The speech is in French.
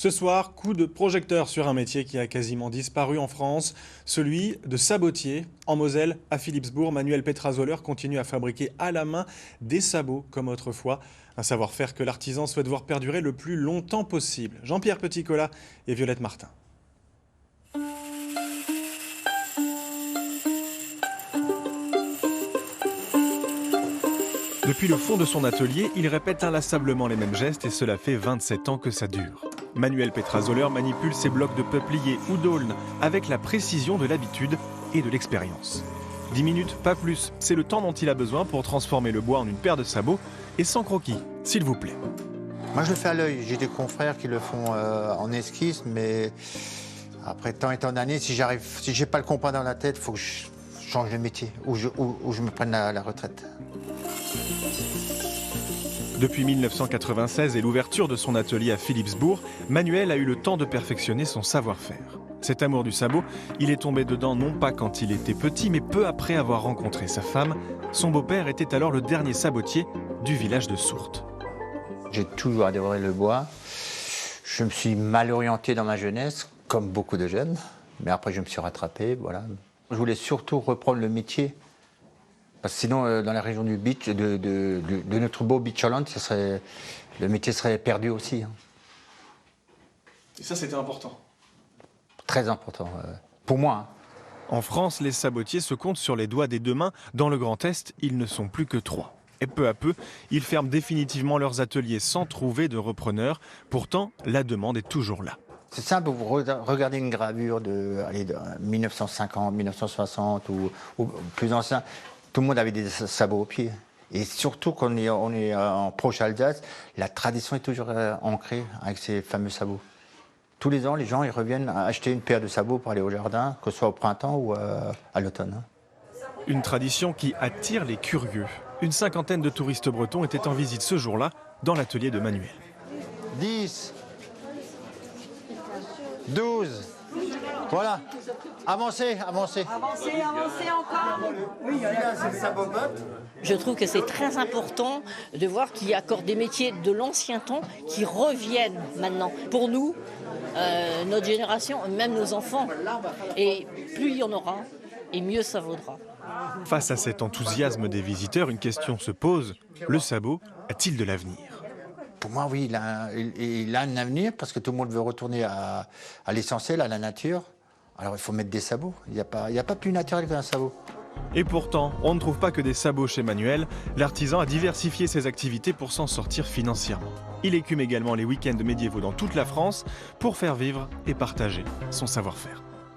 Ce soir, coup de projecteur sur un métier qui a quasiment disparu en France, celui de sabotier. En Moselle, à Philippsbourg, Manuel Petrazoller continue à fabriquer à la main des sabots comme autrefois. Un savoir-faire que l'artisan souhaite voir perdurer le plus longtemps possible. Jean-Pierre Petit-Colas et Violette Martin. Depuis le fond de son atelier, il répète inlassablement les mêmes gestes et cela fait 27 ans que ça dure. Manuel Petrazoller manipule ses blocs de peuplier ou d'aulne avec la précision de l'habitude et de l'expérience. 10 minutes, pas plus, c'est le temps dont il a besoin pour transformer le bois en une paire de sabots et sans croquis, s'il vous plaît. Moi je le fais à l'œil, j'ai des confrères qui le font en esquisse, mais après tant et tant d'années, si j'ai pas le compas dans la tête, il faut que je change de métier ou je me prenne la retraite. Depuis 1996 et l'ouverture de son atelier à Philippsbourg, Manuel a eu le temps de perfectionner son savoir-faire. Cet amour du sabot, il est tombé dedans non pas quand il était petit, mais peu après avoir rencontré sa femme. Son beau-père était alors le dernier sabotier du village de Sourtes. J'ai toujours adoré le bois. Je me suis mal orienté dans ma jeunesse, comme beaucoup de jeunes, mais après je me suis rattrapé, voilà. Je voulais surtout reprendre le métier. Parce que sinon, dans la région du beach, de notre beau Beach Holland, le métier serait perdu aussi. Hein. Et ça, c'était important? Très important, pour moi. En France, les sabotiers se comptent sur les doigts des deux mains. Dans le Grand Est, ils ne sont plus que 3. Et peu à peu, ils ferment définitivement leurs ateliers sans trouver de repreneurs. Pourtant, la demande est toujours là. C'est simple, vous regardez une gravure de 1950, 1960 ou plus ancien. Tout le monde avait des sabots aux pieds. Et surtout quand on est en proche Alsace, la tradition est toujours ancrée avec ces fameux sabots. Tous les ans, les gens ils reviennent acheter une paire de sabots pour aller au jardin, que ce soit au printemps ou à l'automne. Une tradition qui attire les curieux. Une cinquantaine de touristes bretons étaient en visite ce jour-là dans l'atelier de Manuel. 10, 12, voilà. Avancez, avancez. Avancez, avancez encore. Oui, là, c'est le sabot peuple. Je trouve que c'est très important de voir qu'il y a encore des métiers de l'ancien temps qui reviennent maintenant. Pour nous, notre génération, même nos enfants. Et plus il y en aura, et mieux ça vaudra. Face à cet enthousiasme des visiteurs, une question se pose. Le sabot a-t-il de l'avenir ? Pour moi, oui, il a un avenir parce que tout le monde veut retourner à l'essentiel, à la nature. Alors il faut mettre des sabots. Il n'y a pas plus naturel qu'un sabot. Et pourtant, on ne trouve pas que des sabots chez Manuel. L'artisan a diversifié ses activités pour s'en sortir financièrement. Il écume également les week-ends médiévaux dans toute la France pour faire vivre et partager son savoir-faire.